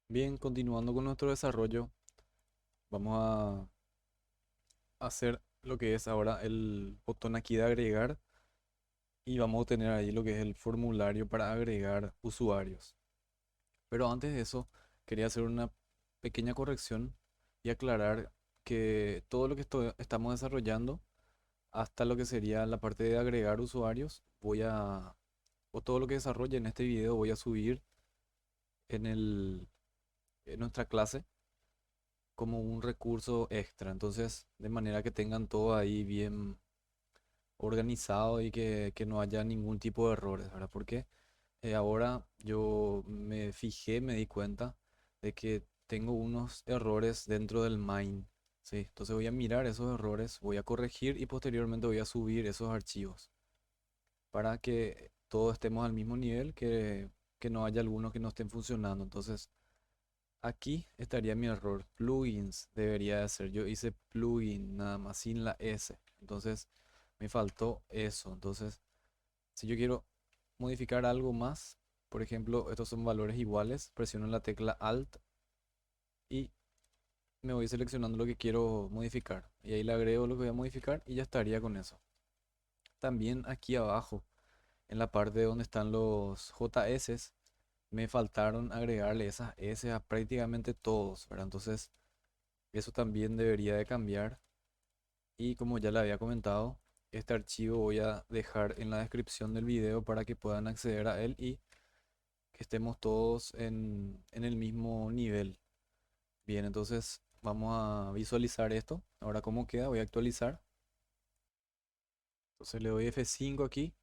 Bien, continuando con nuestro desarrollo, vamos a hacer lo que es ahora el botón aquí de agregar y vamos a tener ahí lo que es el formulario para agregar usuarios. Pero antes de eso, quería hacer una pequeña corrección y aclarar que todo lo que estamos desarrollando, hasta lo que sería la parte de agregar usuarios, o todo lo que desarrolle en este video voy a subir en en nuestra clase como un recurso extra. Entonces, de manera que tengan todo ahí bien organizado y que no haya ningún tipo de errores, ¿verdad? Porque ahora yo me fijé, me di cuenta de que tengo unos errores dentro del main. Sí, entonces voy a mirar esos errores, voy a corregir y posteriormente voy a subir esos archivos para que todos estemos al mismo nivel, que no haya algunos que no estén funcionando. Entonces, aquí estaría mi error. Plugins debería de ser. Yo hice plugin nada más sin la S. Entonces me faltó eso. Entonces, si yo quiero modificar algo más, por ejemplo, estos son valores iguales, presiono la tecla Alt y me voy seleccionando lo que quiero modificar. Y ahí le agrego lo que voy a modificar y ya estaría con eso. También aquí abajo, en la parte donde están los JS, me faltaron agregarle esas S a prácticamente todos, ¿verdad? Entonces, eso también debería de cambiar. Y como ya le había comentado, este archivo voy a dejar en la descripción del video para que puedan acceder a él y que estemos todos en el mismo nivel. Bien, entonces vamos a visualizar esto. Ahora, ¿cómo queda? Voy a actualizar. Entonces le doy F5 aquí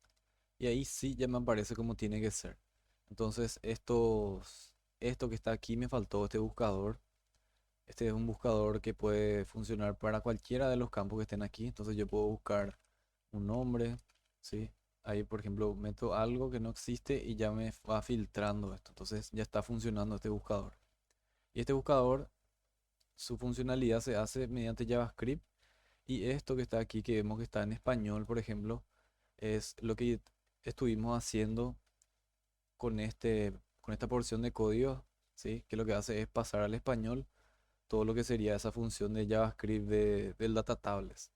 y ahí sí ya me aparece como tiene que ser. Entonces, esto que está aquí me faltó, este buscador. Este es un buscador que puede funcionar para cualquiera de los campos que estén aquí. Entonces yo puedo buscar un nombre, ¿sí? Ahí, por ejemplo, meto algo que no existe y ya me va filtrando esto. Entonces ya está funcionando este buscador. Y este buscador, su funcionalidad se hace mediante JavaScript. Y esto que está aquí, que vemos que está en español, por ejemplo, es lo que estuvimos haciendo con con esta porción de código, ¿sí? Que lo que hace es pasar al español todo lo que sería esa función de JavaScript del data tables.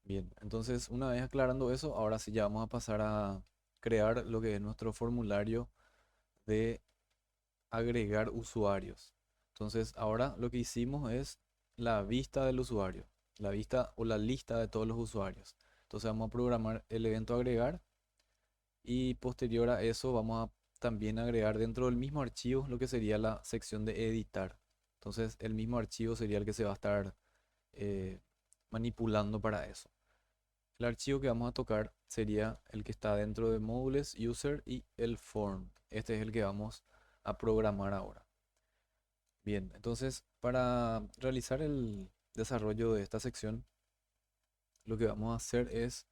Bien, entonces una vez aclarando eso, ahora sí ya vamos a pasar a crear lo que es nuestro formulario de agregar usuarios. Entonces ahora lo que hicimos es la vista del usuario, la vista o la lista de todos los usuarios. Entonces vamos a programar el evento agregar y posterior a eso vamos a también agregar dentro del mismo archivo lo que sería la sección de editar. Entonces el mismo archivo sería el que se va a estar eh, manipulando para eso. El archivo que vamos a tocar sería el que está dentro de módulos, user y el form. Este es el que vamos a programar ahora. Bien, entonces para realizar el desarrollo de esta sección, lo que vamos a hacer es,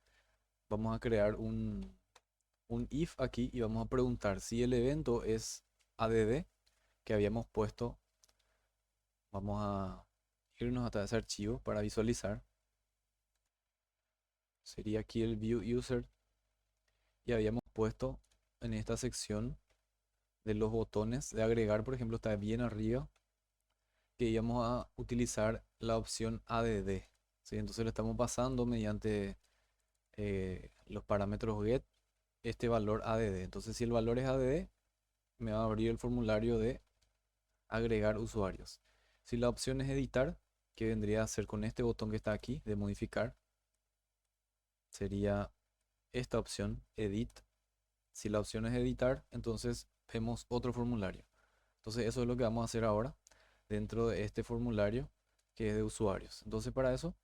vamos a crear un if aquí y vamos a preguntar si el evento es add que habíamos puesto. Vamos a irnos hasta ese archivo para visualizar. Sería aquí el view user y habíamos puesto en esta sección de los botones de agregar, por ejemplo, está bien arriba, que íbamos a utilizar la opción add. ¿Sí? Entonces le estamos pasando mediante los parámetros get este valor add. Entonces si el valor es add, me va a abrir el formulario de agregar usuarios. Si la opción es editar, que vendría a ser con este botón que está aquí de modificar, sería esta opción, edit. Si la opción es editar, entonces vemos otro formulario. Entonces eso es lo que vamos a hacer ahora dentro de este formulario que es de usuarios. Entonces para eso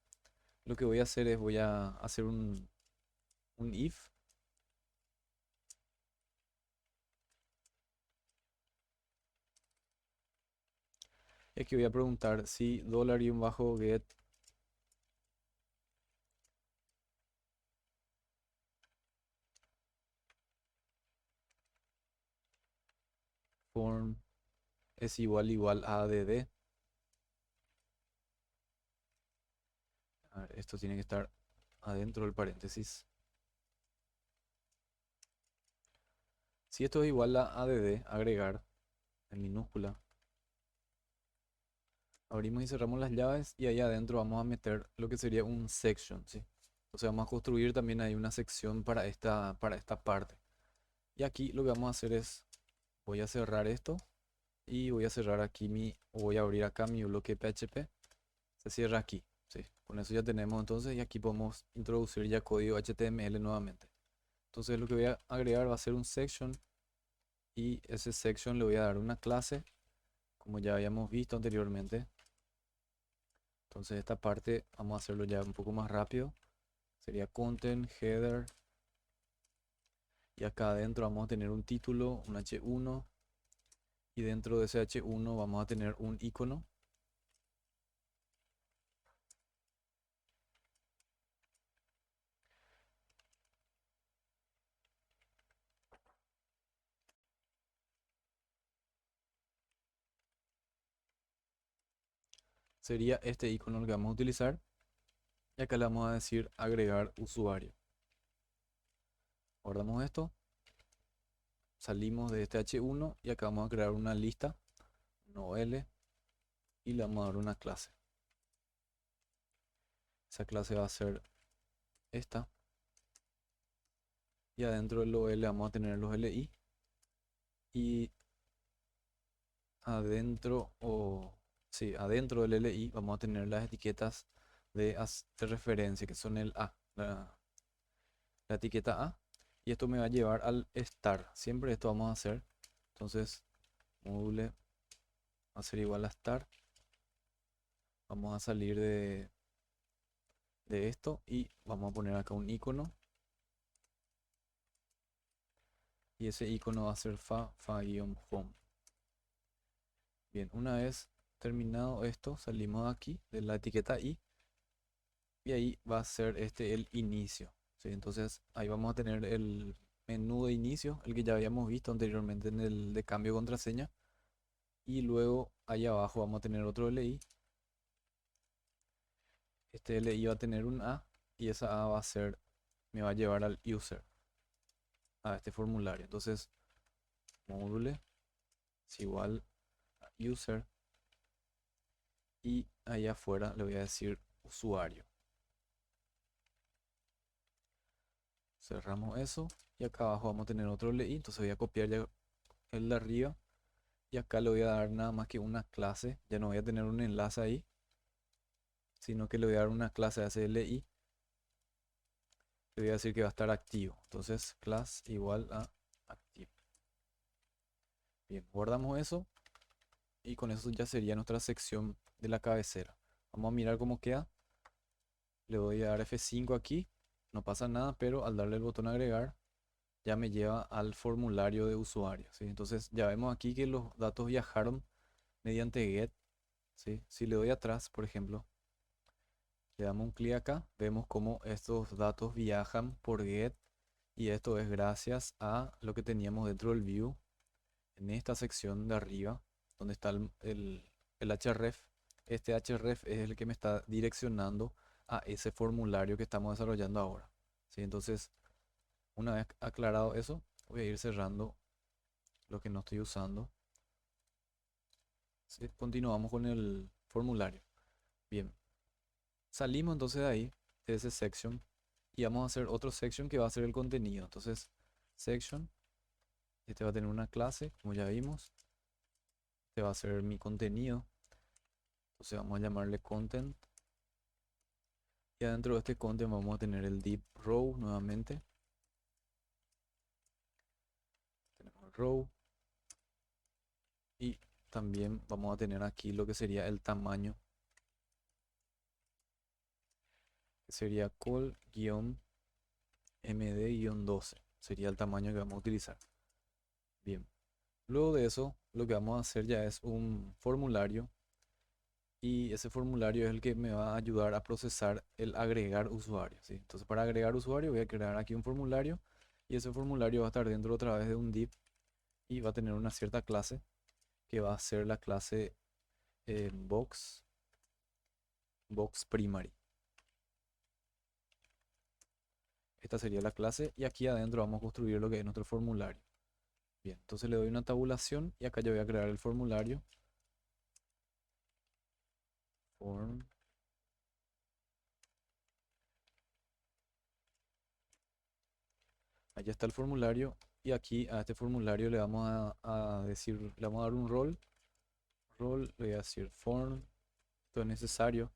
lo que voy a hacer es voy a hacer un if. Y aquí voy a preguntar si $get form es igual a add. A ver, esto tiene que estar adentro del paréntesis. Si esto es igual a add, agregar en minúscula, Abrimos y cerramos las llaves y ahí adentro vamos a meter lo que sería un section, ¿sí? O sea, vamos a construir también ahí una sección para esta parte. Y aquí lo que vamos a hacer es, voy a cerrar esto y voy a cerrar aquí o voy a abrir acá mi bloque PHP. Se cierra aquí, ¿sí? Con eso ya tenemos entonces y aquí podemos introducir ya código HTML nuevamente. Entonces lo que voy a agregar va a ser un section y ese section le voy a dar una clase, como ya habíamos visto anteriormente. Entonces esta parte vamos a hacerlo ya un poco más rápido. Sería content, header. Y acá adentro vamos a tener un título, un H1. Y dentro de ese H1 vamos a tener un icono. Sería este icono el que vamos a utilizar. Y acá le vamos a decir agregar usuario. Guardamos esto. Salimos de este H1 y acá vamos a crear una lista. No L. Y le vamos a dar una clase. Esa clase va a ser esta. Y adentro del OL vamos a tener los LI. Y adentro, sí, adentro del LI vamos a tener las etiquetas de referencia, que son el A, la etiqueta A. Y esto me va a llevar al star. Siempre esto vamos a hacer. Entonces, módulo va a ser igual a star. Vamos a salir de esto y vamos a poner acá un icono. Y ese icono va a ser fa-home. Bien, una vez terminado esto, salimos de aquí de la etiqueta I y ahí va a ser este el inicio, ¿sí? Entonces ahí vamos a tener el menú de inicio, el que ya habíamos visto anteriormente en el de cambio de contraseña, y luego ahí abajo vamos a tener otro LI. Este LI va a tener un A y esa A va a ser, me va a llevar al user, a este formulario. Entonces módulo es igual a user y ahí afuera le voy a decir usuario. Cerramos eso y acá abajo vamos a tener otro LI, entonces voy a copiar ya el de arriba y acá le voy a dar nada más que una clase, ya no voy a tener un enlace ahí, sino que le voy a dar una clase a ese LI, le voy a decir que va a estar activo, entonces class igual a activo. Bien, guardamos eso y con eso ya sería nuestra sección de la cabecera. Vamos a mirar cómo queda, le voy a dar F5 aquí, no pasa nada, pero al darle el botón agregar ya me lleva al formulario de usuario, ¿sí? Entonces ya vemos aquí que los datos viajaron mediante get, ¿sí? Si le doy atrás, por ejemplo, le damos un clic acá, vemos cómo estos datos viajan por get y esto es gracias a lo que teníamos dentro del view en esta sección de arriba donde está el href. Este href es el que me está direccionando a ese formulario que estamos desarrollando ahora, ¿sí? Entonces, una vez aclarado eso, voy a ir cerrando lo que no estoy usando. ¿Sí? Continuamos con el formulario. Bien, salimos entonces de ahí, de ese section, y vamos a hacer otro section que va a ser el contenido. Entonces, section, este va a tener una clase, como ya vimos. Este va a ser mi contenido. Entonces vamos a llamarle content. Y adentro de este content vamos a tener el div row nuevamente. Tenemos row. Y también vamos a tener aquí lo que sería el tamaño. Que sería col-md-12. Sería el tamaño que vamos a utilizar. Bien. Luego de eso, lo que vamos a hacer ya es un formulario y ese formulario es el que me va a ayudar a procesar el agregar usuario, ¿sí? Entonces, para agregar usuario voy a crear aquí un formulario y ese formulario va a estar dentro otra vez de un div y va a tener una cierta clase que va a ser la clase box primary. Esta sería la clase y aquí adentro vamos a construir lo que es nuestro formulario. Bien, entonces le doy una tabulación y acá yo voy a crear el formulario. form. Allá está el formulario y aquí a este formulario le vamos a decir, le vamos a dar un rol, le voy a decir form. Esto es necesario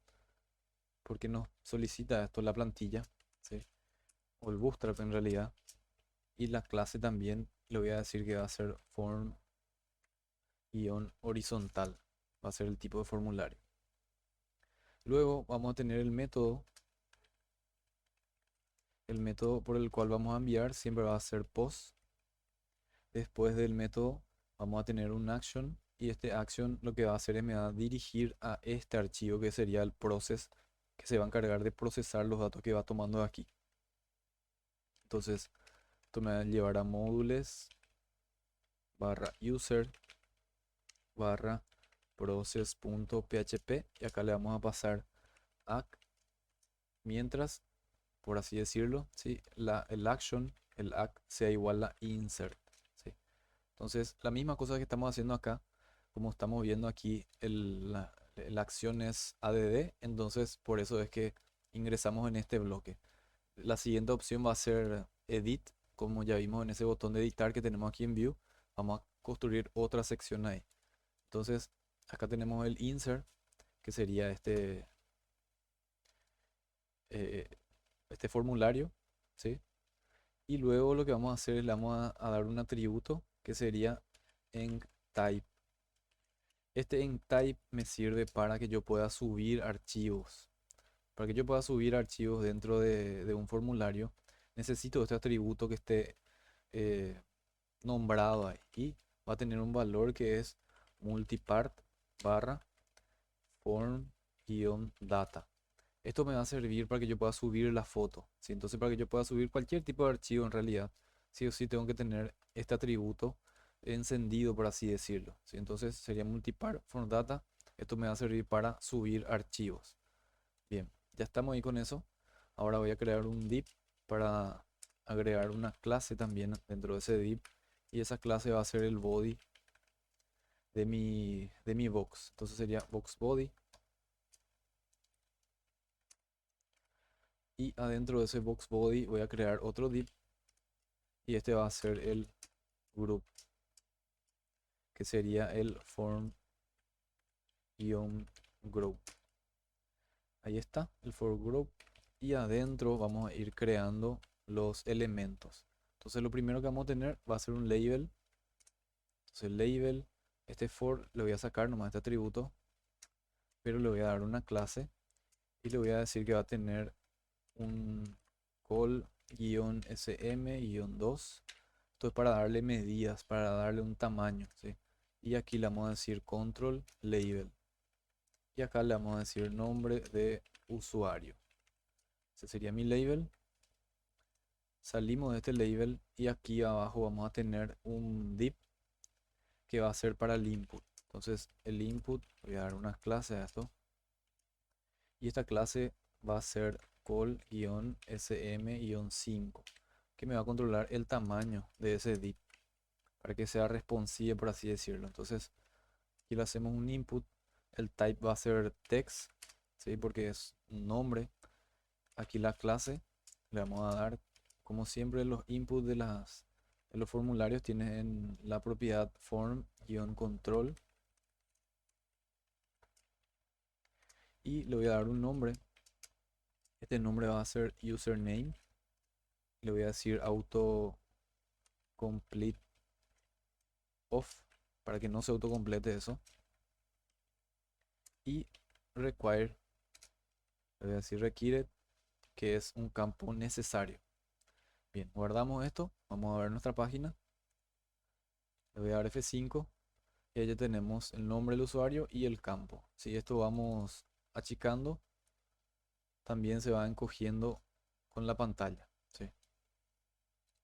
porque nos solicita esto la plantilla, ¿sí? O el bootstrap en realidad. Y la clase también le voy a decir que va a ser form-horizontal. Va a ser el tipo de formulario. Luego vamos a tener el método. El método por el cual vamos a enviar siempre va a ser post. Después del método vamos a tener un action. Y este action lo que va a hacer es me va a dirigir a este archivo que sería el process que se va a encargar de procesar los datos que va tomando de aquí. Entonces, esto me va a llevar a módulos barra user barra process.php y acá le vamos a pasar act mientras, por así decirlo, ¿sí? El action, el act sea igual a insert, ¿sí? Entonces, la misma cosa que estamos haciendo acá, como estamos viendo aquí, la acción es add, entonces por eso es que ingresamos en este bloque. La siguiente opción va a ser edit, como ya vimos en ese botón de editar que tenemos aquí en view, vamos a construir otra sección ahí. Entonces, acá tenemos el insert, que sería eh, este formulario, ¿sí? Y luego lo que vamos a hacer es le vamos a dar un atributo que sería enctype. Este enctype me sirve para que yo pueda subir archivos. Para que yo pueda subir archivos dentro de un formulario, necesito este atributo que esté eh, nombrado ahí. Y va a tener un valor que es multipart barra form-data. Esto me va a servir para que yo pueda subir la foto, ¿sí? Entonces, para que yo pueda subir cualquier tipo de archivo en realidad, sí o sí tengo que tener este atributo encendido, por así decirlo, ¿sí? Entonces, sería multipart from data. Esto me va a servir para subir archivos. Bien, ya estamos ahí con eso. Ahora voy a crear un div para agregar una clase también dentro de ese div. Y esa clase va a ser el body de mi box. Entonces sería box body. Y adentro de ese box body voy a crear otro div y este va a ser el group, que sería el form-group. Ahí está el for group y adentro vamos a ir creando los elementos. Entonces lo primero que vamos a tener va a ser un label. Entonces el label, este for le voy a sacar nomás este atributo, pero le voy a dar una clase y le voy a decir que va a tener un call-sm-2. Esto es para darle medidas, para darle un tamaño, ¿sí? Y aquí le vamos a decir control label. Y acá le vamos a decir nombre de usuario. Ese sería mi label. Salimos de este label y aquí abajo vamos a tener un div que va a ser para el input. Entonces el input, voy a dar una clase a esto. Y esta clase va a ser call-sm-5, que me va a controlar el tamaño de ese div para que sea responsive, por así decirlo. Entonces aquí le hacemos un input, el type va a ser text, ¿sí? Porque es un nombre. Aquí la clase le vamos a dar, como siempre, los inputs de los formularios tienen la propiedad form-control y le voy a dar un nombre. Este nombre va a ser username. Le voy a decir auto complete off para que no se autocomplete eso. Y require, le voy a decir required, que es un campo necesario. Bien, guardamos esto. Vamos a ver nuestra página. Le voy a dar F5 y ahí ya tenemos el nombre del usuario y el campo. Si esto vamos achicando, también se va encogiendo con la pantalla. ¿Sí?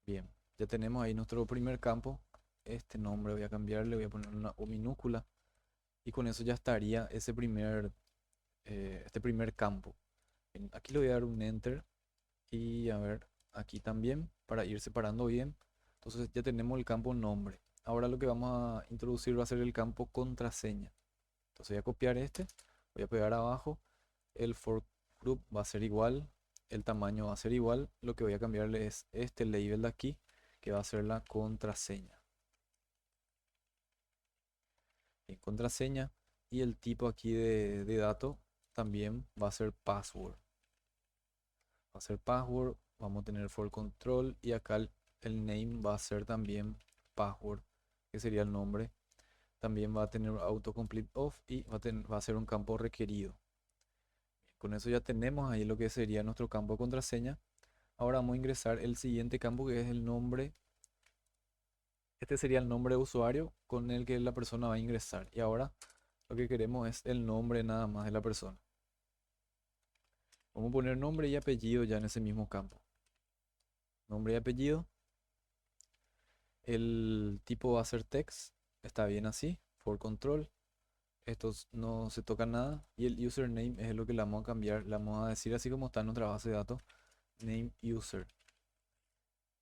Bien, ya tenemos ahí nuestro primer campo. Este nombre voy a cambiarle, voy a poner una O minúscula y con eso ya estaría este primer campo. Bien, aquí le voy a dar un enter y a ver, aquí también para ir separando bien. Entonces ya tenemos el campo nombre. Ahora lo que vamos a introducir va a ser el campo contraseña. Entonces voy a copiar este, Voy a pegar abajo. El for group va a ser igual. El tamaño va a ser igual. Lo que voy a cambiarle es este label de aquí, que va a ser la contraseña. Bien, contraseña. Y el tipo aquí de dato también va a ser password. Va a ser password. Vamos a tener for control. Y acá el name va a ser también password, que sería el nombre. También va a tener autocomplete off y va a ser un campo requerido. Con eso ya tenemos ahí lo que sería nuestro campo de contraseña. Ahora vamos a ingresar el siguiente campo, que es el nombre. Este sería el nombre de usuario con el que la persona va a ingresar. Y ahora lo que queremos es el nombre nada más de la persona. Vamos a poner nombre y apellido ya en ese mismo campo. Nombre y apellido. El tipo va a ser text. Está bien así. For control. Estos no se toca nada. Y el username es lo que le vamos a cambiar. Le vamos a decir así como está en nuestra base de datos. Name user.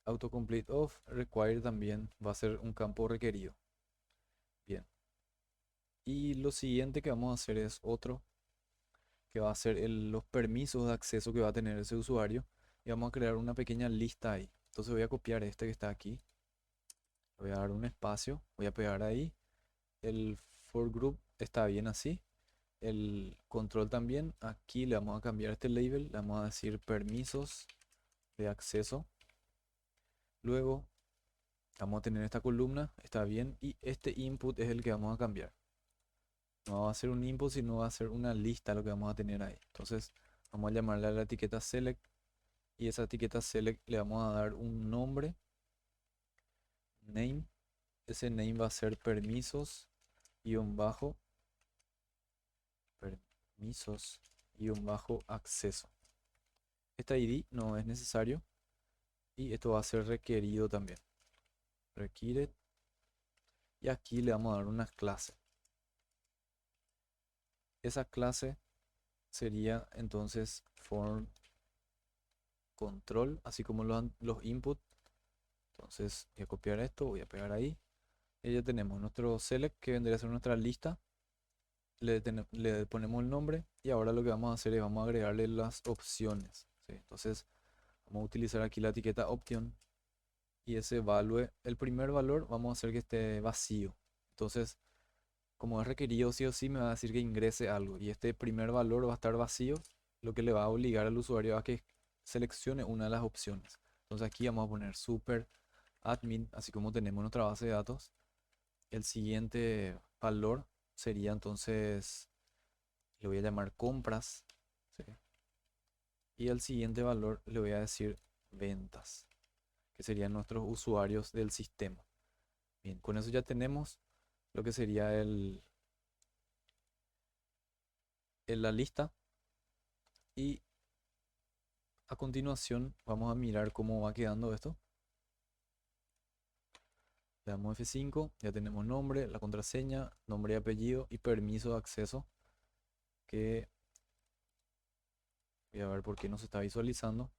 Autocomplete off. Require también va a ser un campo requerido. Bien. Y lo siguiente que vamos a hacer es otro, que va a ser los permisos de acceso que va a tener ese usuario. Y vamos a crear una pequeña lista ahí. Entonces voy a copiar este que está aquí. Voy a dar un espacio. Voy a pegar ahí. El for group está bien así. El control también. Aquí le vamos a cambiar este label. Le vamos a decir permisos de acceso. Luego vamos a tener esta columna. Está bien. Y este input es el que vamos a cambiar. No va a ser un input, sino va a ser una lista lo que vamos a tener ahí. Entonces vamos a llamarle a la etiqueta select. Y esa etiqueta select le vamos a dar un nombre. Name. Ese name va a ser permisos guión bajo. Permisos guión bajo acceso. Esta ID no es necesario. Y esto va a ser requerido también. Requiere. Y aquí le vamos a dar una clase. Esa clase sería entonces form control, así como los input. Entonces voy a copiar esto, voy a pegar ahí. Y ya tenemos nuestro select, que vendría a ser nuestra lista. Le ponemos el nombre y ahora lo que vamos a hacer es vamos a agregarle las opciones, ¿sí? Entonces vamos a utilizar aquí la etiqueta option y ese value, el primer valor vamos a hacer que esté vacío. Entonces, como es requerido sí o sí, me va a decir que ingrese algo y este primer valor va a estar vacío, lo que le va a obligar al usuario a que seleccione una de las opciones. Entonces aquí vamos a poner super admin, así como tenemos nuestra base de datos. El siguiente valor sería entonces, le voy a llamar compras, ¿sí? Y el siguiente valor le voy a decir ventas, que serían nuestros usuarios del sistema. Bien, con eso ya tenemos lo que sería la lista. Y a continuación vamos a mirar cómo va quedando esto. Le damos F5, ya tenemos nombre, la contraseña, nombre y apellido y permiso de acceso, que voy a ver por qué no se está visualizando.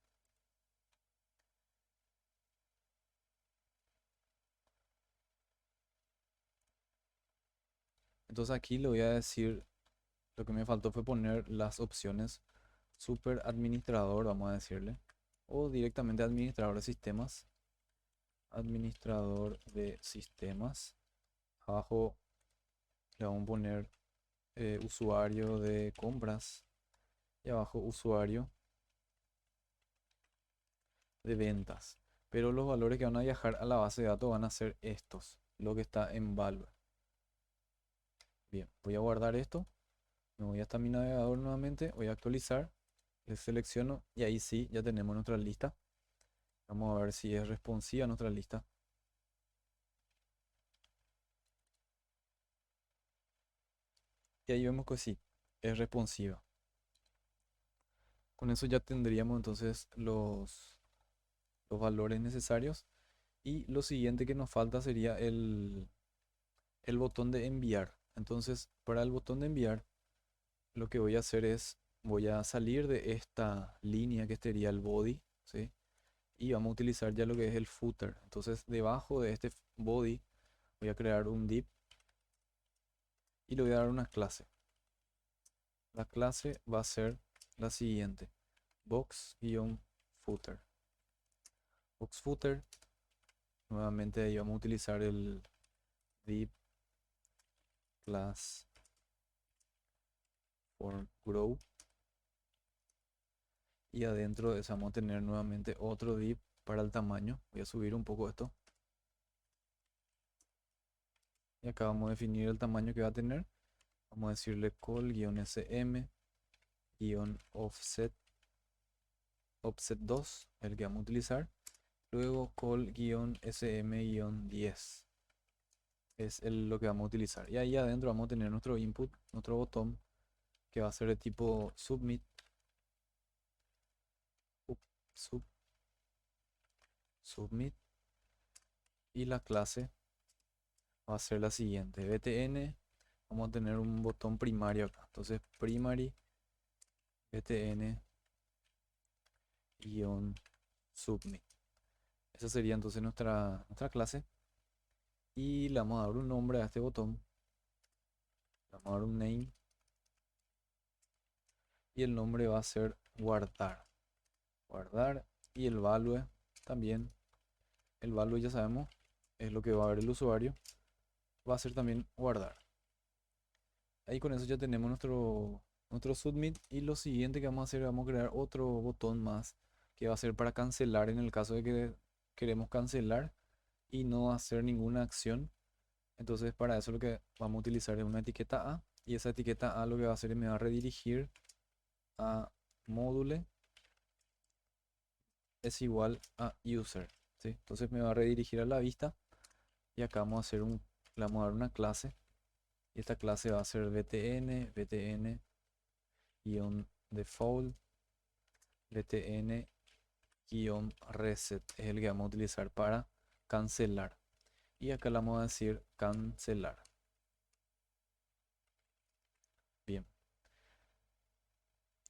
Entonces aquí le voy a decir, lo que me faltó fue poner las opciones super administrador, vamos a decirle, o directamente administrador de sistemas. Administrador de sistemas. Abajo le vamos a poner usuario de compras y abajo usuario de ventas. Pero los valores que van a viajar a la base de datos van a ser estos, lo que está en Valve. Bien, voy a guardar esto. Me voy hasta mi navegador nuevamente, voy a actualizar, le selecciono y ahí sí, ya tenemos nuestra lista. Vamos a ver si es responsiva nuestra lista. Y ahí vemos que sí, es responsiva. Con eso ya tendríamos entonces los valores necesarios. Y lo siguiente que nos falta sería el botón de enviar. Entonces, para el botón de enviar, lo que voy a hacer es, voy a salir de esta línea que sería el body, ¿sí? Y vamos a utilizar ya lo que es el footer. Entonces, debajo de este body, voy a crear un div y le voy a dar una clase. la clase va a ser la siguiente. Box-footer. Box-footer. Nuevamente ahí vamos a utilizar el div class for grow. Y adentro de eso vamos a tener nuevamente otro div para el tamaño. Voy a subir un poco esto. Y acá vamos a definir el tamaño que va a tener. Vamos a decirle call-sm-offset offset 2, el que vamos a utilizar. Luego call-sm-10 es lo que vamos a utilizar. Y ahí adentro vamos a tener nuestro input, nuestro botón, que va a ser de tipo submit. Sub, submit. Y la clase va a ser la siguiente. btn. Vamos a tener un botón primario acá. Entonces primary btn submit. Esa sería entonces nuestra clase. Y le vamos a dar un nombre a este botón. Le vamos a dar un name. Y el nombre va a ser guardar. Guardar. Y el value también. El value ya sabemos. Es lo que va a ver el usuario. Va a ser también guardar. Ahí con eso ya tenemos nuestro submit. Y lo siguiente que vamos a hacer, vamos a crear otro botón más. Que va a ser para cancelar en el caso de que queremos cancelar y no hacer ninguna acción. Entonces para eso lo que vamos a utilizar es una etiqueta A. Y esa etiqueta A lo que va a hacer es me va a redirigir a módulo es igual a user. ¿Sí? Entonces me va a redirigir a la vista. Y acá vamos a hacer le vamos a dar una clase. Y esta clase va a ser btn-default btn-reset. Es el que vamos a utilizar para cancelar. Y acá le vamos a decir cancelar. Bien.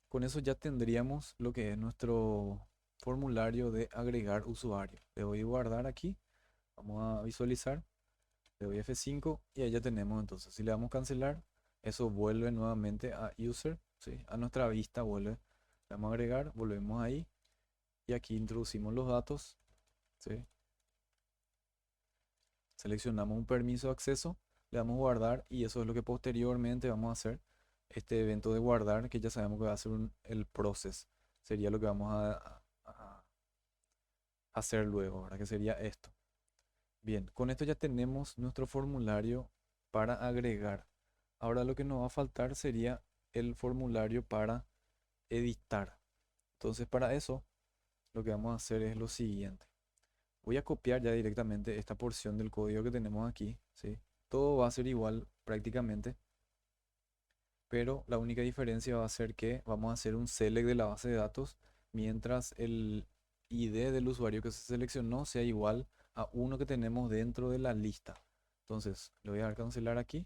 Con eso ya tendríamos lo que es nuestro formulario de agregar usuario. Le voy a guardar aquí. Vamos a visualizar. Le doy F5 y ahí ya tenemos entonces. Si le damos cancelar, eso vuelve nuevamente a user, ¿sí? A nuestra vista vuelve. Le damos a agregar, volvemos ahí y aquí introducimos los datos, ¿sí? Seleccionamos un permiso de acceso, le damos guardar y eso es lo que posteriormente vamos a hacer. Este evento de guardar que ya sabemos que va a ser el process. Sería lo que vamos a hacer luego, ¿verdad? Que sería esto. Bien, con esto ya tenemos nuestro formulario para agregar. Ahora lo que nos va a faltar sería el formulario para editar. Entonces para eso lo que vamos a hacer es lo siguiente. Voy a copiar ya directamente esta porción del código que tenemos aquí, ¿sí? Todo va a ser igual prácticamente, pero la única diferencia va a ser que vamos a hacer un select de la base de datos mientras el ID del usuario que se seleccionó sea igual a uno que tenemos dentro de la lista. Entonces, le voy a dar cancelar aquí,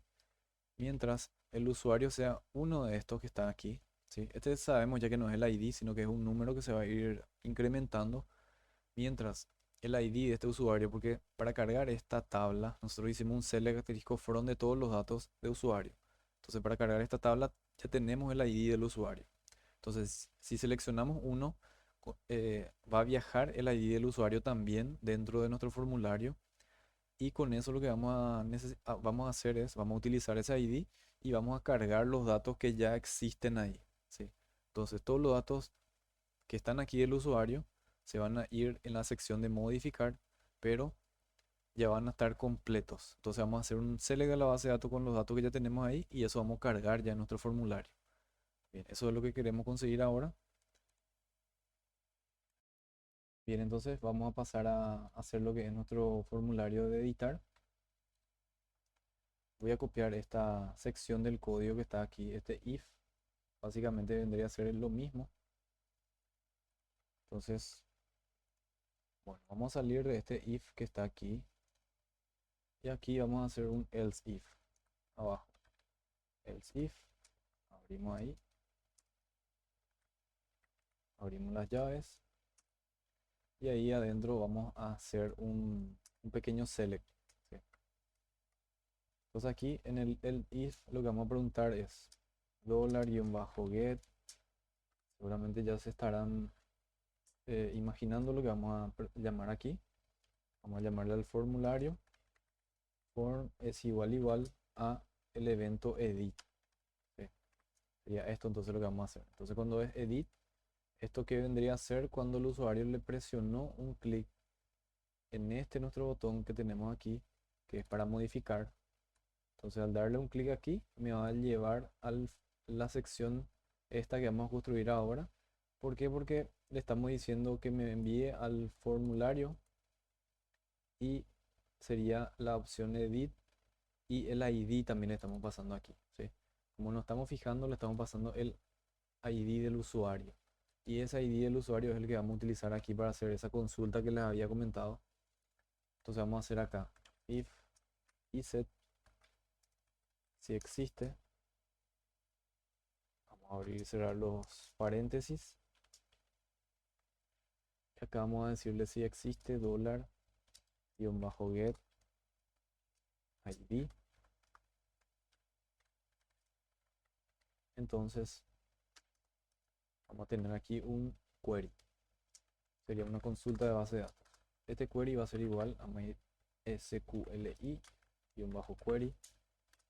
mientras el usuario sea uno de estos que están aquí, ¿sí? Este sabemos ya que no es el ID, sino que es un número que se va a ir incrementando, mientras el ID de este usuario, porque para cargar esta tabla, nosotros hicimos un select asterisco from de todos los datos de usuario. Entonces, para cargar esta tabla ya tenemos el ID del usuario. Entonces, si seleccionamos uno, va a viajar el ID del usuario también dentro de nuestro formulario. Y con eso lo que vamos a hacer es, vamos a utilizar ese ID y vamos a cargar los datos que ya existen ahí, ¿sí? Entonces, todos los datos que están aquí del usuario se van a ir en la sección de modificar, pero ya van a estar completos. Entonces vamos a hacer un select de la base de datos con los datos que ya tenemos ahí y eso vamos a cargar ya en nuestro formulario. Bien, eso es lo que queremos conseguir ahora. Bien, entonces vamos a pasar a hacer lo que es nuestro formulario de editar. Voy a copiar esta sección del código que está aquí, este if. Básicamente vendría a ser lo mismo. Entonces, bueno, vamos a salir de este if que está aquí. Y aquí vamos a hacer un else if. Abajo. Else if. Abrimos ahí. Abrimos las llaves. Y ahí adentro vamos a hacer un pequeño select, ¿sí? Entonces aquí en el if lo que vamos a preguntar es $get. Seguramente ya se estarán imaginando lo que vamos a llamar aquí. Vamos a llamarle al formulario. Form es igual a el evento edit. ¿Sí? Sería esto entonces lo que vamos a hacer. Entonces cuando es edit, esto que vendría a ser cuando el usuario le presionó un clic en este nuestro botón que tenemos aquí, que es para modificar. Entonces al darle un clic aquí, me va a llevar a la sección esta que vamos a construir ahora. ¿Por qué? Porque le estamos diciendo que me envíe al formulario y sería la opción edit y el ID también le estamos pasando aquí, ¿sí? Como nos estamos fijando, le estamos pasando el ID del usuario. Y ese ID del usuario es el que vamos a utilizar aquí para hacer esa consulta que les había comentado. Entonces vamos a hacer acá if iset si existe. Vamos a abrir y cerrar los paréntesis. Y acá vamos a decirle si existe $get ID. Entonces vamos a tener aquí un query. Sería una consulta de base de datos. Este query va a ser igual a MySQLi-query.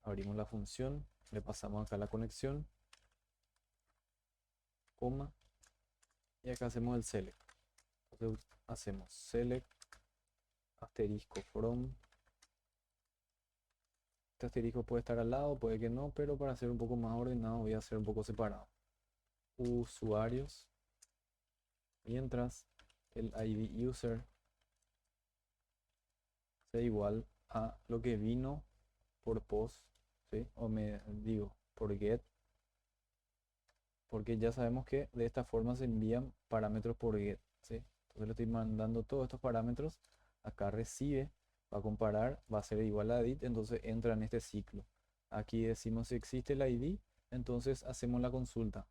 Abrimos la función, le pasamos acá la conexión, coma, y acá hacemos el select. Entonces hacemos select asterisco from. Este asterisco puede estar al lado, puede que no, pero para hacer un poco más ordenado voy a hacer un poco separado. Usuarios, mientras el ID user sea igual a lo que vino por post, ¿sí? O me digo por get, porque ya sabemos que de esta forma se envían parámetros por get, ¿sí? Entonces le estoy mandando todos estos parámetros, acá recibe, va a comparar, va a ser igual a edit, entonces entra en este ciclo. Aquí decimos si existe el ID, entonces hacemos la consulta.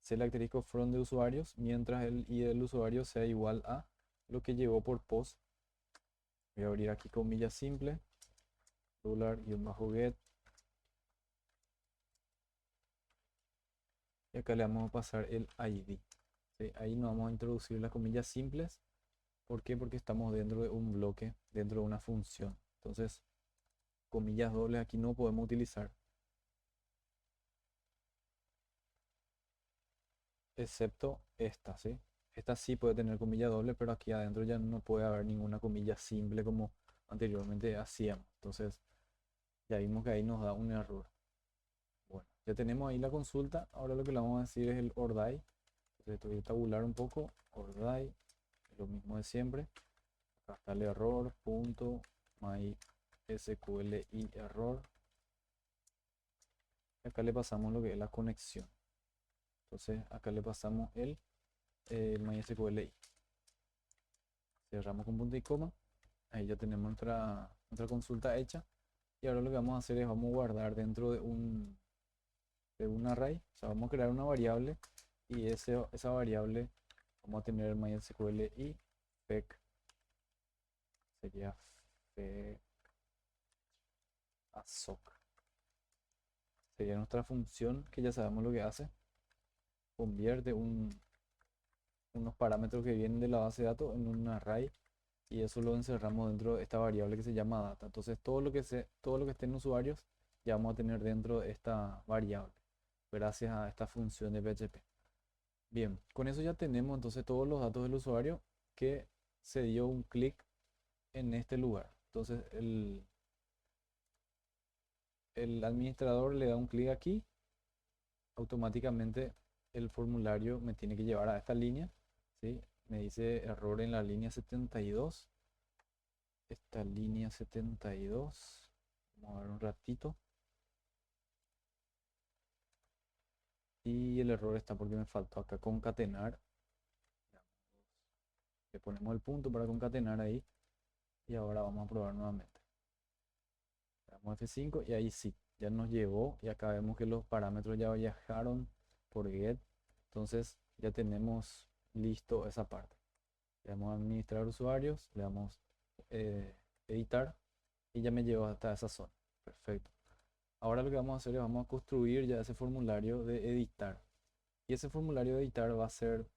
Select asterisco from de usuarios, mientras el ID del usuario sea igual a lo que llegó por post. Voy a abrir aquí comillas simple, $get. Y acá le vamos a pasar el ID. ¿Sí? Ahí no vamos a introducir las comillas simples. ¿Por qué? Porque estamos dentro de un bloque, dentro de una función. Entonces, comillas dobles aquí no podemos utilizar. Excepto esta, ¿sí? Esta sí puede tener comilla doble, pero aquí adentro ya no puede haber ninguna comilla simple como anteriormente hacíamos. Entonces, ya vimos que ahí nos da un error. Bueno, ya tenemos ahí la consulta. Ahora lo que le vamos a decir es el ORDAI. Entonces, voy a tabular un poco. ORDAI, lo mismo de siempre. Acá está el error, punto, MySQLi error. Y acá le pasamos lo que es la conexión. Entonces, acá le pasamos el MySQLi. Cerramos con punto y coma. Ahí ya tenemos nuestra consulta hecha. Y ahora lo que vamos a hacer es vamos a guardar dentro de un array. O sea, vamos a crear una variable y esa variable vamos a tener MySQLi fetch. Sería fetch assoc. Sería nuestra función que ya sabemos lo que hace. Convierte unos parámetros que vienen de la base de datos en un array y eso lo encerramos dentro de esta variable que se llama data. Entonces todo lo que esté en usuarios ya vamos a tener dentro de esta variable gracias a esta función de PHP. Bien, con eso ya tenemos entonces todos los datos del usuario que se dio un clic en este lugar. Entonces el administrador le da un clic aquí, automáticamente el formulario me tiene que llevar a esta línea, ¿sí? Me dice error en la línea 72. Esta línea 72. Vamos a ver un ratito. Y el error está porque me faltó acá concatenar. Le ponemos el punto para concatenar ahí. Y ahora vamos a probar nuevamente. Le damos F5 y ahí sí, ya nos llevó. Y acá vemos que los parámetros ya viajaron por get. Entonces ya tenemos listo esa parte. Le damos a administrar usuarios, le damos editar y ya me llevó hasta esa zona. Perfecto. Ahora lo que vamos a hacer es vamos a construir ya ese formulario de editar. Y ese formulario de editar va a ser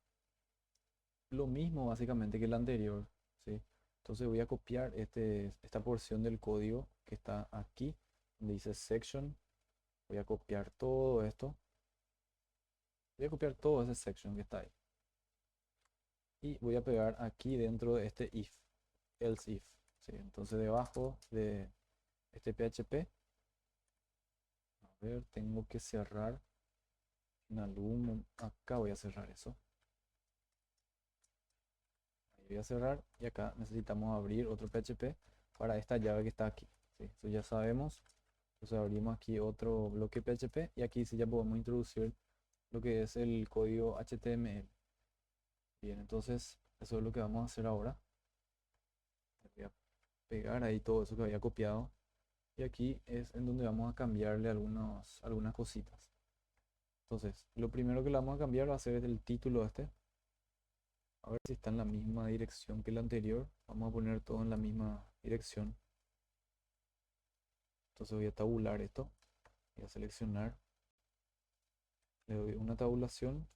lo mismo básicamente que el anterior, ¿sí? Entonces voy a copiar esta porción del código que está aquí, donde dice section. Voy a copiar todo esto. Voy a copiar todo ese section que está ahí. Y voy a pegar aquí dentro de este if, else if, ¿sí? Entonces debajo de este PHP, a ver, tengo que cerrar en algún, acá voy a cerrar eso. Ahí voy a cerrar y acá necesitamos abrir otro PHP para esta llave que está aquí, ¿sí? Eso ya sabemos. Entonces abrimos aquí otro bloque PHP y aquí sí ya podemos introducir lo que es el código HTML. Bien, entonces eso es lo que vamos a hacer ahora. Voy a pegar ahí todo eso que había copiado. Y aquí es en donde vamos a cambiarle algunas cositas. Entonces, lo primero que le vamos a cambiar va a ser el título este. A ver si está en la misma dirección que el anterior. Vamos a poner todo en la misma dirección. Entonces voy a tabular esto. Voy a seleccionar. Le doy una tabulación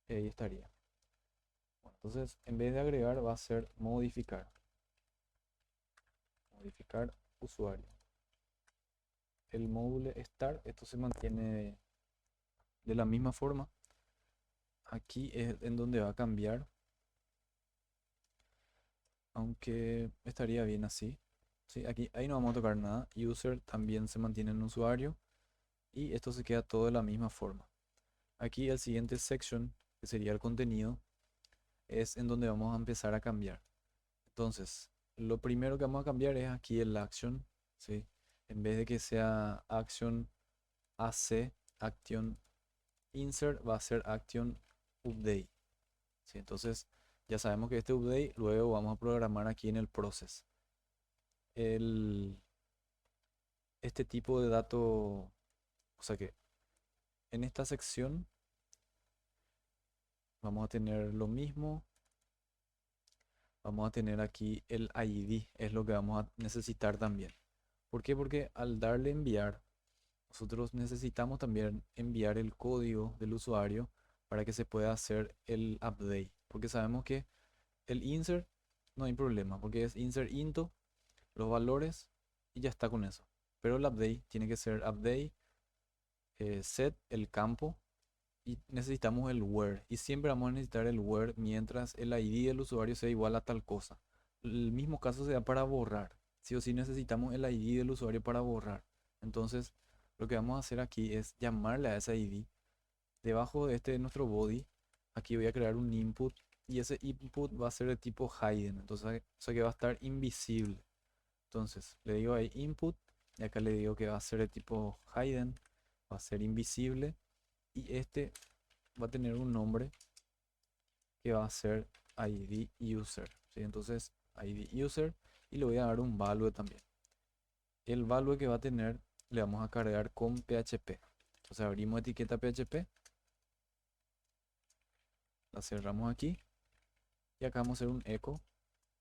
y ahí estaría. Bueno, entonces, en vez de agregar, va a ser modificar. Modificar usuario. El módulo start, esto se mantiene de la misma forma. Aquí es en donde va a cambiar, aunque estaría bien así. Sí, aquí, ahí no vamos a tocar nada. User también se mantiene en usuario y esto se queda todo de la misma forma. Aquí el siguiente section, que sería el contenido, es en donde vamos a empezar a cambiar. Entonces, lo primero que vamos a cambiar es aquí el action, ¿sí? En vez de que sea action AC, action insert, va a ser action update, ¿sí? Entonces, ya sabemos que este update luego vamos a programar aquí en el process. Este tipo de dato, o sea que en esta sección vamos a tener lo mismo. Vamos a tener aquí el ID, es lo que vamos a necesitar también. ¿Por qué? Porque al darle enviar, nosotros necesitamos también enviar el código del usuario para que se pueda hacer el update. Porque sabemos que el insert no hay problema, porque es insert into los valores y ya está con eso. Pero el update tiene que ser update set el campo y necesitamos el where. Y siempre vamos a necesitar el where mientras el ID del usuario sea igual a tal cosa. El mismo caso se da para borrar. Sí o sí necesitamos el ID del usuario para borrar. Entonces, lo que vamos a hacer aquí es llamarle a ese ID. Debajo de este nuestro body, aquí voy a crear un input y ese input va a ser de tipo hidden. Entonces, o sea que va a estar invisible. Entonces, le digo ahí input y acá le digo que va a ser de tipo hidden, va a ser invisible y este va a tener un nombre que va a ser ID user, ¿sí? Entonces ID user y le voy a dar un value también. El value que va a tener le vamos a cargar con PHP. Entonces abrimos etiqueta PHP, la cerramos aquí y acá vamos a hacer un echo.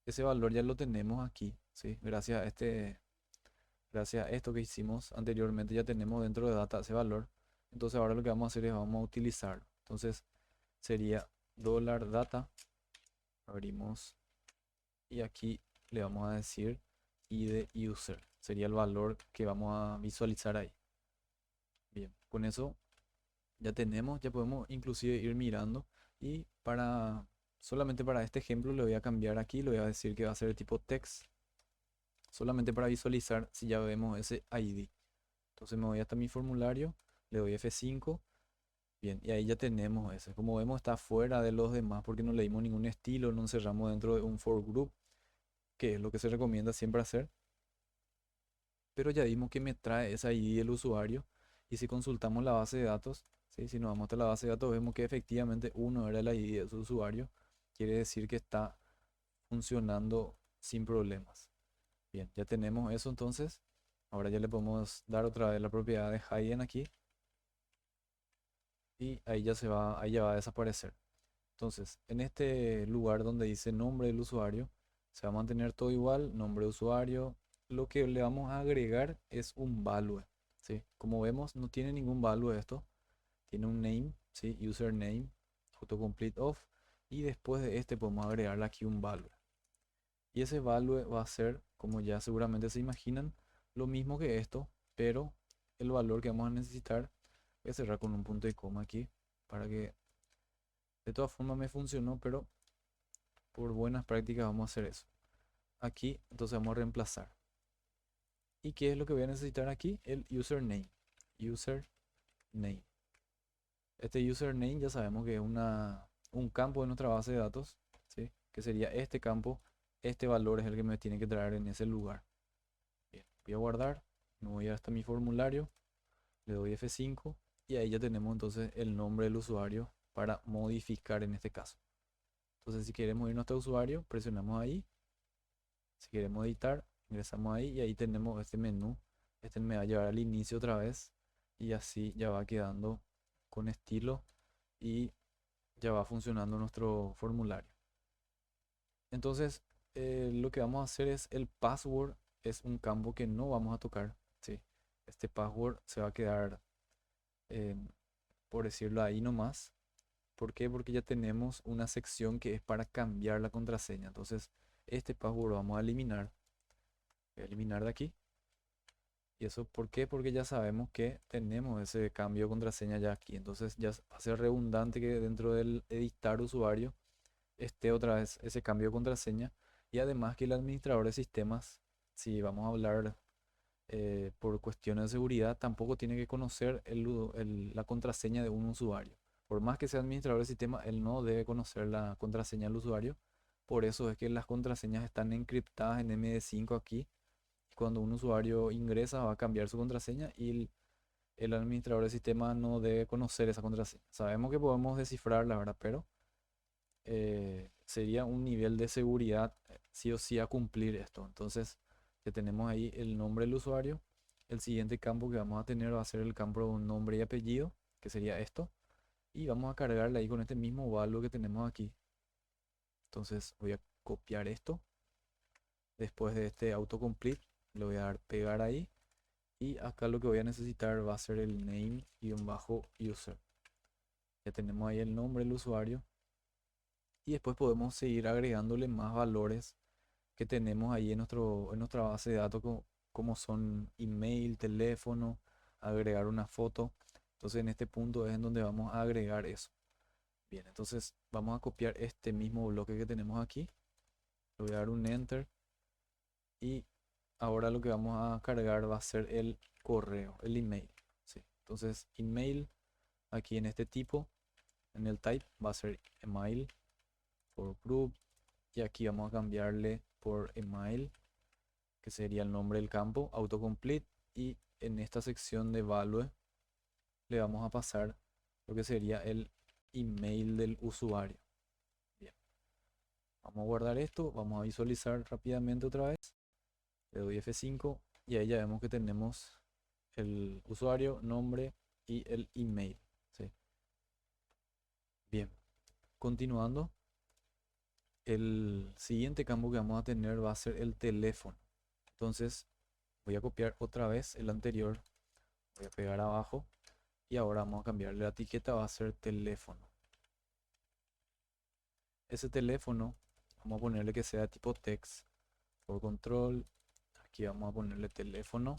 Ese valor ya lo tenemos aquí, ¿sí? Gracias a esto que hicimos anteriormente ya tenemos dentro de data ese valor. Entonces ahora lo que vamos a hacer es vamos a utilizarlo. Entonces sería $data, abrimos y aquí le vamos a decir ID user. Sería el valor que vamos a visualizar ahí. Bien, con eso ya tenemos, ya podemos inclusive ir mirando y solamente para este ejemplo le voy a cambiar aquí, le voy a decir que va a ser de tipo text, solamente para visualizar si ya vemos ese ID. Entonces me voy hasta mi formulario, le doy F5. Bien, y ahí ya tenemos ese. Como vemos está fuera de los demás porque no le dimos ningún estilo, no encerramos dentro de un for group, que es lo que se recomienda siempre hacer. Pero ya vimos que me trae esa ID del usuario y si consultamos la base de datos, ¿sí? Si nos vamos a la base de datos vemos que efectivamente uno era el ID de su usuario, quiere decir que está funcionando sin problemas. Bien, ya tenemos eso entonces. Ahora ya le podemos dar otra vez la propiedad de hidden aquí y ahí ya va a desaparecer. Entonces, en este lugar donde dice nombre del usuario, se va a mantener todo igual, nombre de usuario. Lo que le vamos a agregar es un value, ¿sí? Como vemos, no tiene ningún value esto. Tiene un name, ¿sí? Username, autocomplete off. Y después de este podemos agregarle aquí un value. Y ese value va a ser, como ya seguramente se imaginan, lo mismo que esto, pero el valor que vamos a necesitar, voy a cerrar con un punto y coma aquí, para que de todas formas me funcionó, pero por buenas prácticas vamos a hacer eso. Aquí, entonces vamos a reemplazar. ¿Y qué es lo que voy a necesitar aquí? El username. Username. Este username ya sabemos que es un campo de nuestra base de datos, ¿sí? Que sería este campo. Este valor es el que me tiene que traer en ese lugar. Bien, voy a guardar. Me voy hasta mi formulario. Le doy F5 y ahí ya tenemos entonces el nombre del usuario para modificar en este caso. Entonces si queremos ir a nuestro usuario, presionamos ahí. Si queremos editar, ingresamos ahí y ahí tenemos este menú. Este me va a llevar al inicio otra vez y así ya va quedando con estilo y ya va funcionando nuestro formulario. Entonces, lo que vamos a hacer es el password, es un campo que no vamos a tocar, ¿sí? Este password se va a quedar, eh, por decirlo ahí nomás. ¿Por qué? Porque ya tenemos una sección que es para cambiar la contraseña. Entonces, este password lo vamos a eliminar. Voy a eliminar de aquí. ¿Y eso por qué? Porque ya sabemos que tenemos ese cambio de contraseña ya aquí. Entonces ya va a ser redundante que dentro del editar usuario esté otra vez ese cambio de contraseña. Y además que el administrador de sistemas, si vamos a hablar por cuestiones de seguridad, tampoco tiene que conocer la contraseña de un usuario. Por más que sea administrador de sistema, él no debe conocer la contraseña del usuario. Por eso es que las contraseñas están encriptadas en MD5 aquí. Cuando un usuario ingresa va a cambiar su contraseña y el administrador del sistema no debe conocer esa contraseña. Sabemos que podemos descifrarla, ¿verdad? Pero sería un nivel de seguridad sí o sí a cumplir esto. Entonces, ya tenemos ahí el nombre del usuario. El siguiente campo que vamos a tener va a ser el campo de un nombre y apellido, que sería esto. Y vamos a cargarle ahí con este mismo valor que tenemos aquí. Entonces, voy a copiar esto. Después de este autocomplete, le voy a dar pegar ahí. Y acá lo que voy a necesitar va a ser el name-user. Ya tenemos ahí el nombre del usuario. Y después podemos seguir agregándole más valores que tenemos ahí en nuestra base de datos, como son email, teléfono, agregar una foto. Entonces en este punto es en donde vamos a agregar eso. Bien, entonces vamos a copiar este mismo bloque que tenemos aquí. Le voy a dar un enter. Y ahora lo que vamos a cargar va a ser el correo, el email. ¿Sí? Entonces email, aquí en este tipo, en el type, va a ser email for group. Y aquí vamos a cambiarle por email, que sería el nombre del campo, autocomplete. Y en esta sección de value le vamos a pasar lo que sería el email del usuario. Bien, vamos a guardar esto, vamos a visualizar rápidamente otra vez. Le doy F5 y ahí ya vemos que tenemos el usuario, nombre y el email. ¿Sí? Bien, continuando, el siguiente campo que vamos a tener va a ser el teléfono. Entonces voy a copiar otra vez el anterior, voy a pegar abajo y ahora vamos a cambiarle la etiqueta, va a ser teléfono. Ese teléfono vamos a ponerle que sea tipo text por control. Aquí vamos a ponerle teléfono.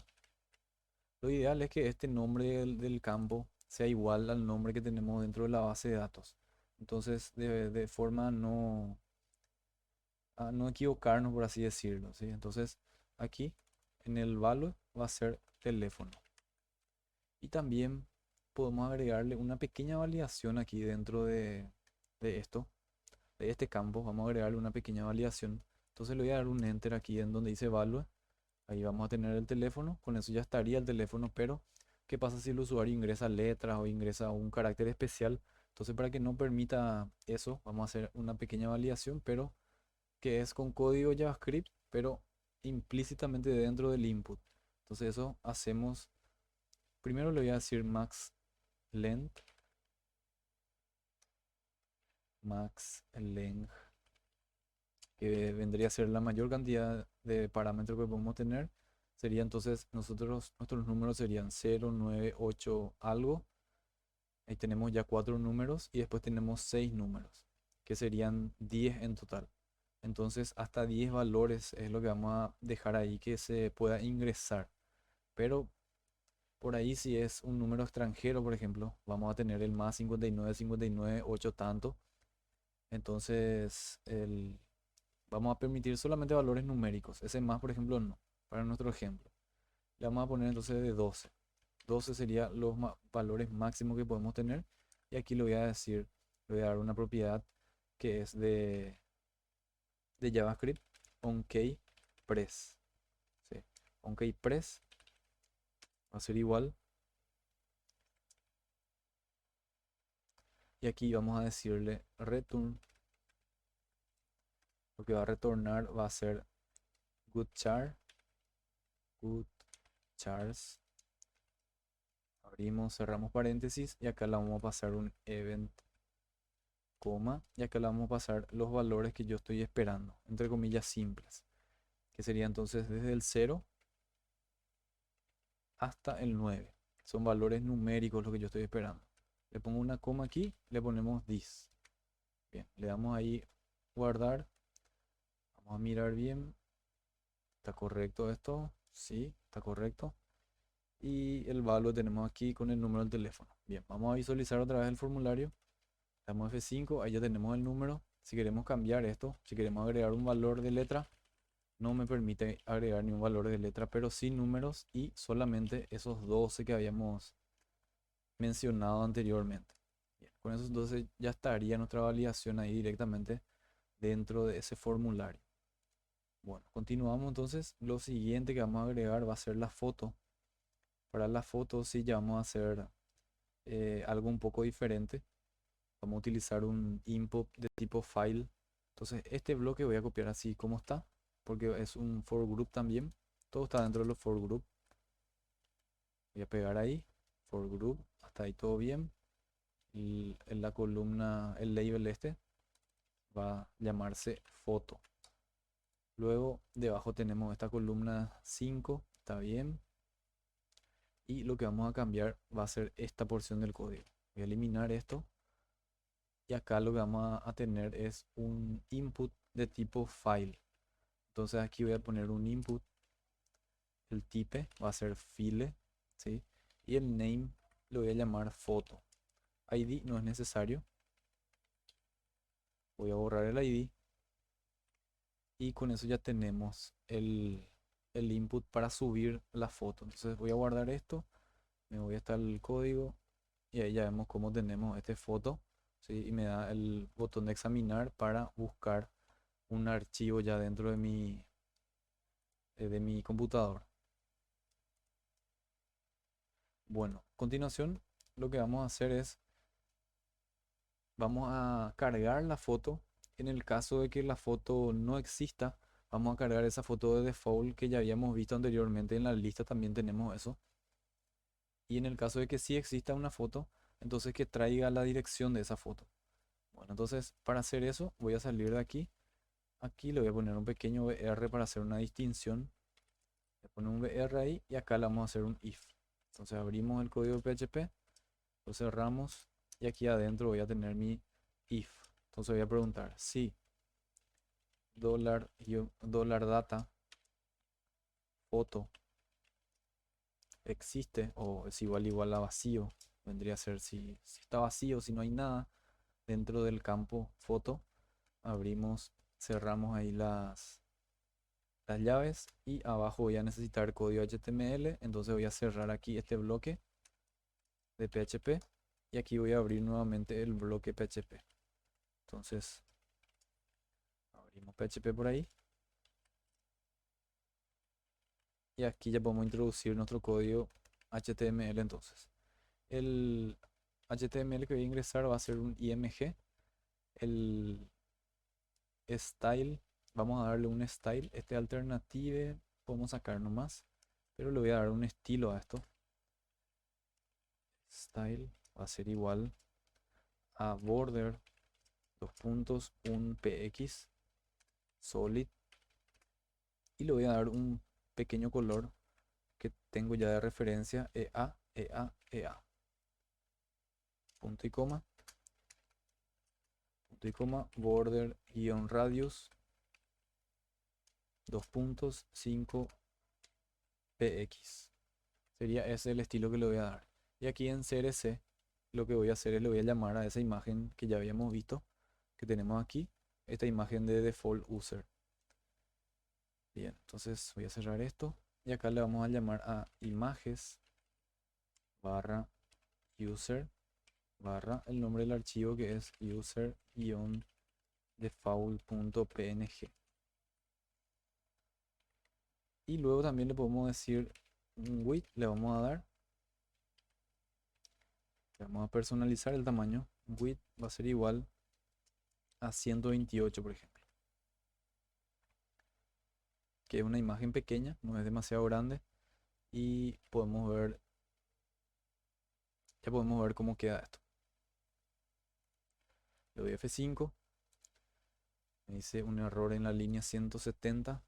Lo ideal es que este nombre del campo sea igual al nombre que tenemos dentro de la base de datos. Entonces, de forma a no equivocarnos, por así decirlo, ¿sí? Entonces, aquí en el value va a ser teléfono. Y también podemos agregarle una pequeña validación aquí dentro de esto, de este campo. Vamos a agregarle una pequeña validación. Entonces le voy a dar un enter aquí en donde dice value. Ahí vamos a tener el teléfono. Con eso ya estaría el teléfono, pero ¿qué pasa si el usuario ingresa letras o ingresa un carácter especial? Entonces, para que no permita eso, vamos a hacer una pequeña validación, pero que es con código JavaScript, pero implícitamente dentro del input. Entonces, eso hacemos. Primero le voy a decir max length, que vendría a ser la mayor cantidad de parámetros que podemos tener. Sería entonces, nuestros números serían 0, 9, 8, algo. Ahí tenemos ya 4 números y después tenemos 6 números, que serían 10 en total. Entonces, hasta 10 valores es lo que vamos a dejar ahí que se pueda ingresar. Pero por ahí si es un número extranjero, por ejemplo, vamos a tener el más 59, 59, 8 tanto. Entonces, vamos a permitir solamente valores numéricos. Ese más, por ejemplo, no. Para nuestro ejemplo. Le vamos a poner entonces de 12. 12 sería los valores máximos que podemos tener. Y aquí le voy a decir, le voy a dar una propiedad que es de JavaScript, onKeyPress. ¿Sí? OnKeyPress va a ser igual. Y aquí vamos a decirle return. Lo que va a retornar va a ser goodchar. Goodchars. Abrimos, cerramos paréntesis y acá le vamos a pasar un event, coma, y acá le vamos a pasar los valores que yo estoy esperando, entre comillas simples, que sería entonces desde el 0 hasta el 9. Son valores numéricos lo que yo estoy esperando. Le pongo una coma aquí, le ponemos this. Bien, le damos ahí guardar. Vamos a mirar bien. ¿Está correcto esto? Sí, está correcto. Y el valor tenemos aquí con el número del teléfono. Bien, vamos a visualizar otra vez el formulario. Damos F5, ahí ya tenemos el número. Si queremos cambiar esto, si queremos agregar un valor de letra, no me permite agregar ni un valor de letra, pero sí números y solamente esos 12 que habíamos mencionado anteriormente. Bien, con eso entonces ya estaría nuestra validación ahí directamente dentro de ese formulario. Bueno, continuamos entonces. Lo siguiente que vamos a agregar va a ser la foto. Para la foto sí ya vamos a hacer algo un poco diferente. Vamos a utilizar un input de tipo file. Entonces este bloque voy a copiar así como está, porque es un for group también. Todo está dentro de los for group. Voy a pegar ahí, for group, hasta ahí todo bien. Y en la columna, el label este va a llamarse foto. Luego debajo tenemos esta columna 5, está bien. Y lo que vamos a cambiar va a ser esta porción del código. Voy a eliminar esto. Y acá lo que vamos a tener es un input de tipo file. Entonces aquí voy a poner un input. El type va a ser file, ¿sí? Y el name lo voy a llamar foto. ID no es necesario. Voy a borrar el ID. Y con eso ya tenemos el input para subir la foto. Entonces voy a guardar esto. Me voy hasta el código. Y ahí ya vemos cómo tenemos este foto, ¿sí? Y me da el botón de examinar para buscar un archivo ya dentro de mi computador. Bueno, a continuación lo que vamos a hacer es, vamos a cargar la foto. En el caso de que la foto no exista, vamos a cargar esa foto de default que ya habíamos visto anteriormente. En la lista también tenemos eso. Y en el caso de que sí exista una foto, entonces que traiga la dirección de esa foto. Bueno, entonces para hacer eso voy a salir de aquí. Aquí le voy a poner un pequeño BR para hacer una distinción. Le pongo un BR ahí y acá le vamos a hacer un if. Entonces abrimos el código PHP, lo cerramos y aquí adentro voy a tener mi if. Entonces voy a preguntar si dólar data foto existe o es igual a vacío. Vendría a ser si está vacío, si no hay nada dentro del campo foto. Abrimos, cerramos ahí las llaves y abajo voy a necesitar código HTML. Entonces voy a cerrar aquí este bloque de PHP y aquí voy a abrir nuevamente el bloque PHP. Entonces abrimos PHP por ahí y aquí ya podemos introducir nuestro código HTML. Entonces el HTML que voy a ingresar va a ser un IMG. El style, vamos a darle un style. Este alternative podemos sacar nomás, pero le voy a dar un estilo a esto. Style va a ser igual a border, dos puntos, un px solid, y le voy a dar un pequeño color que tengo ya de referencia, EA, EA, EA. Punto y coma, punto y coma, border guión radius, 2.5 px. Sería ese el estilo que le voy a dar. Y aquí en CRC lo que voy a hacer es le voy a llamar a esa imagen que ya habíamos visto, que tenemos aquí, esta imagen de default user. Bien, entonces voy a cerrar esto y acá le vamos a llamar a images barra user barra el nombre del archivo que es user-default.png. Y luego también le podemos decir un width, le vamos a dar, le vamos a personalizar el tamaño. Width va a ser igual a 128, por ejemplo, que es una imagen pequeña, no es demasiado grande. Y podemos ver, ya podemos ver cómo queda esto. Le doy F5, me dice un error en la línea 170.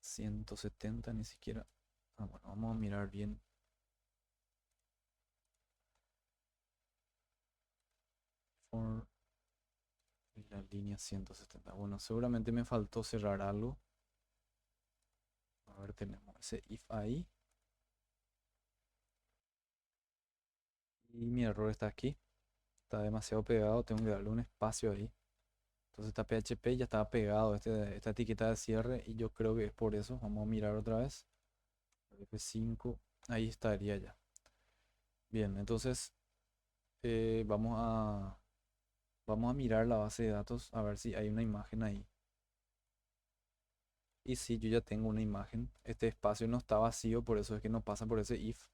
170 ni siquiera. Bueno, vamos a mirar bien. For la línea 170. Bueno, seguramente me faltó cerrar algo. A ver, tenemos ese if ahí. Y mi error está aquí. Está demasiado pegado. Tengo que darle un espacio ahí. Entonces está PHP ya estaba pegado esta etiqueta de cierre. Y yo creo que es por eso. Vamos a mirar otra vez. F5. Ahí estaría ya. Bien, entonces vamos a mirar la base de datos a ver si hay una imagen ahí. Y si yo ya tengo una imagen, este espacio no está vacío, por eso es que no pasa por ese if.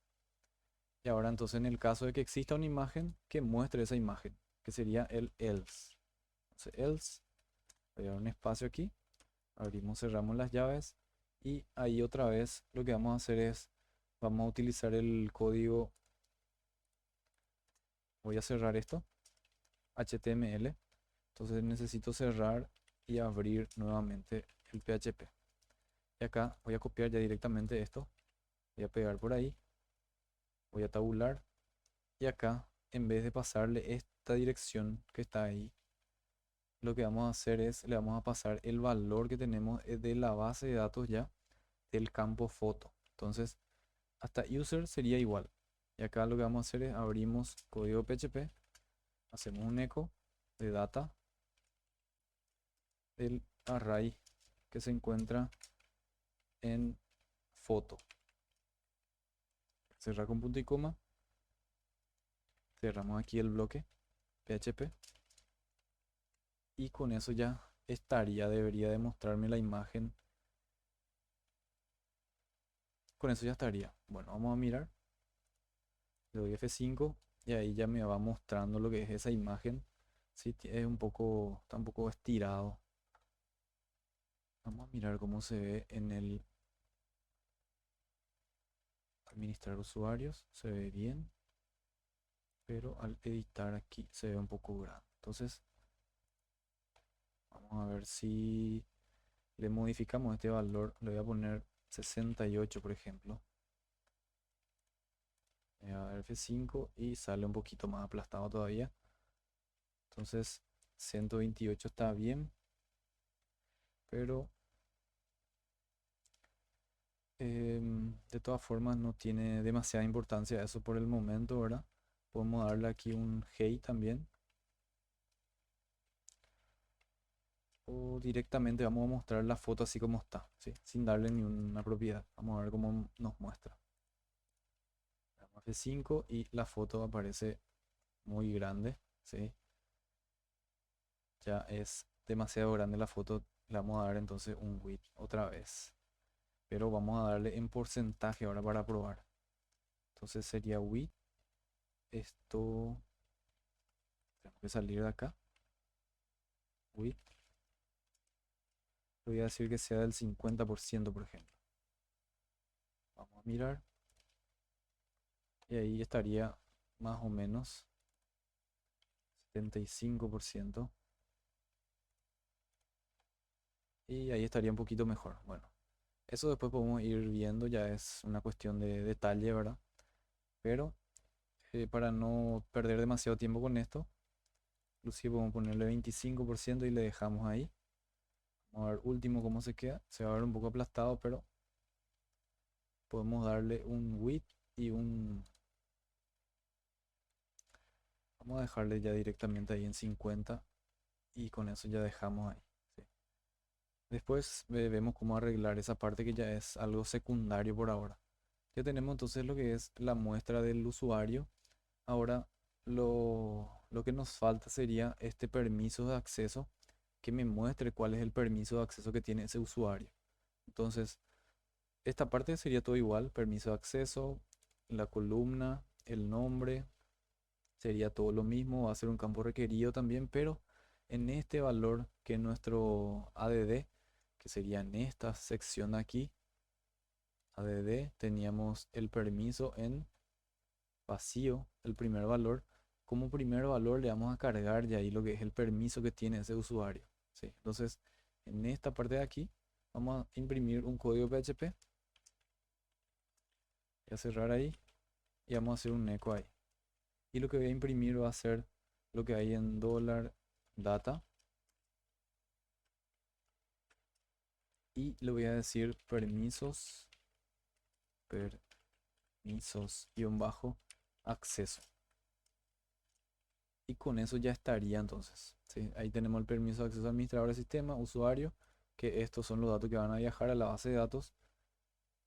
Y ahora entonces en el caso de que exista una imagen, que muestre esa imagen, que sería el else. Entonces else, voy a dar un espacio aquí, abrimos, cerramos las llaves y ahí otra vez lo que vamos a hacer es, vamos a utilizar el código, voy a cerrar esto, HTML. Entonces necesito cerrar y abrir nuevamente el PHP. Y acá voy a copiar ya directamente esto, voy a pegar por ahí, voy a tabular y acá en vez de pasarle esta dirección que está ahí, lo que vamos a hacer es le vamos a pasar el valor que tenemos de la base de datos ya del campo foto. Entonces hasta user sería igual. Y acá lo que vamos a hacer es abrimos código PHP, hacemos un eco de data del array que se encuentra en foto. Cerrar con punto y coma. Cerramos aquí el bloque PHP. Y con eso ya estaría, debería de mostrarme la imagen. Con eso ya estaría. Bueno, vamos a mirar. Le doy F5 y ahí ya me va mostrando lo que es esa imagen. Sí, es un poco, está un poco estirado. Vamos a mirar cómo se ve en el administrar usuarios. Se ve bien, pero al editar aquí se ve un poco grande. Entonces, vamos a ver si le modificamos este valor. Le voy a poner 68, por ejemplo. Le voy a dar F5 y sale un poquito más aplastado todavía. Entonces, 128 está bien, pero de todas formas no tiene demasiada importancia eso por el momento, ¿verdad? Podemos darle aquí un hey también. O directamente vamos a mostrar la foto así como está, ¿sí? Sin darle ni una propiedad. Vamos a ver cómo nos muestra. Damos F5 y la foto aparece muy grande, ¿sí? Ya es demasiado grande la foto. Le vamos a dar entonces un width otra vez. Pero vamos a darle en porcentaje ahora para probar. Entonces sería width. Esto, tengo que salir de acá. Width. Le voy a decir que sea del 50%, por ejemplo. Vamos a mirar. Y ahí estaría más o menos 75%. Y ahí estaría un poquito mejor. Bueno, Eso después podemos ir viendo, ya es una cuestión de detalle, ¿verdad? Pero para no perder demasiado tiempo con esto, inclusive podemos ponerle 25% y le dejamos ahí. Vamos a ver último cómo se queda. Se va a ver un poco aplastado, pero podemos darle un width y un... Vamos a dejarle ya directamente ahí en 50 y con eso ya dejamos ahí. ¿Sí? Después vemos cómo arreglar esa parte que ya es algo secundario por ahora. Ya tenemos entonces lo que es la muestra del usuario. Ahora lo que nos falta sería este permiso de acceso que me muestre cuál es el permiso de acceso que tiene ese usuario. Entonces, esta parte sería todo igual, permiso de acceso, la columna, el nombre, sería todo lo mismo, va a ser un campo requerido también, pero en este valor que es nuestro ADD, que sería en esta sección de aquí, ADD, teníamos el permiso en vacío, el primer valor. Como primer valor le vamos a cargar ya ahí lo que es el permiso que tiene ese usuario. ¿Sí? Entonces, en esta parte de aquí, vamos a imprimir un código PHP. Voy a cerrar ahí y vamos a hacer un eco ahí. Y lo que voy a imprimir va a ser lo que hay en dólar data. Y le voy a decir permisos guión bajo acceso. Y con eso ya estaría entonces. ¿Sí? Ahí tenemos el permiso de acceso administrador del sistema, usuario, que estos son los datos que van a viajar a la base de datos.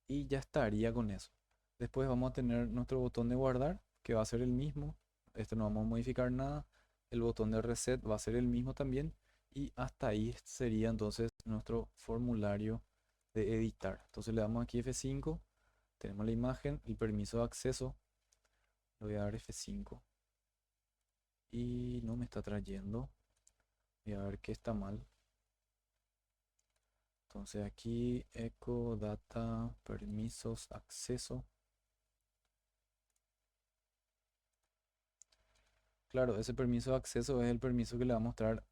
Y ya estaría con eso. Después vamos a tener nuestro botón de guardar, que va a ser el mismo. Este no vamos a modificar nada. El botón de reset va a ser el mismo también. Y hasta ahí sería entonces nuestro formulario de editar. Entonces le damos aquí F5. Tenemos la imagen, el permiso de acceso. Le voy a dar F5. Y no me está trayendo. Voy a ver qué está mal. Entonces aquí echo data permisos acceso. Claro, ese permiso de acceso es el permiso que le va a mostrar,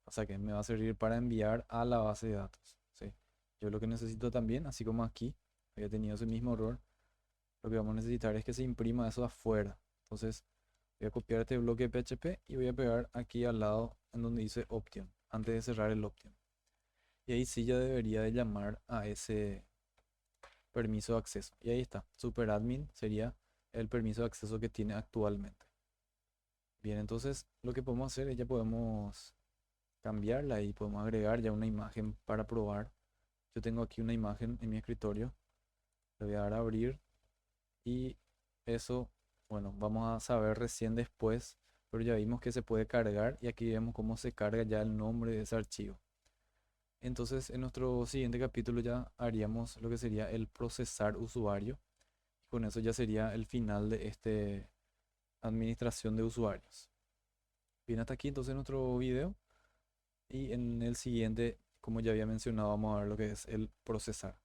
o sea que me va a servir para enviar a la base de datos. ¿Sí? Yo lo que necesito también, así como aquí, había tenido ese mismo error, lo que vamos a necesitar es que se imprima eso afuera. Entonces voy a copiar este bloque de PHP y voy a pegar aquí al lado en donde dice Option, antes de cerrar el Option. Y ahí sí ya debería de llamar a ese permiso de acceso. Y ahí está, superadmin sería el permiso de acceso que tiene actualmente. Bien, entonces lo que podemos hacer es ya podemos cambiarla y podemos agregar ya una imagen para probar. Yo tengo aquí una imagen en mi escritorio, le voy a dar a abrir y eso, bueno, vamos a saber recién después, pero ya vimos que se puede cargar y aquí vemos cómo se carga ya el nombre de ese archivo. Entonces en nuestro siguiente capítulo ya haríamos lo que sería el procesar usuario. Con eso ya sería el final de este administración de usuarios. Bien, hasta aquí entonces nuestro video. Y en el siguiente, como ya había mencionado, vamos a ver lo que es el procesar.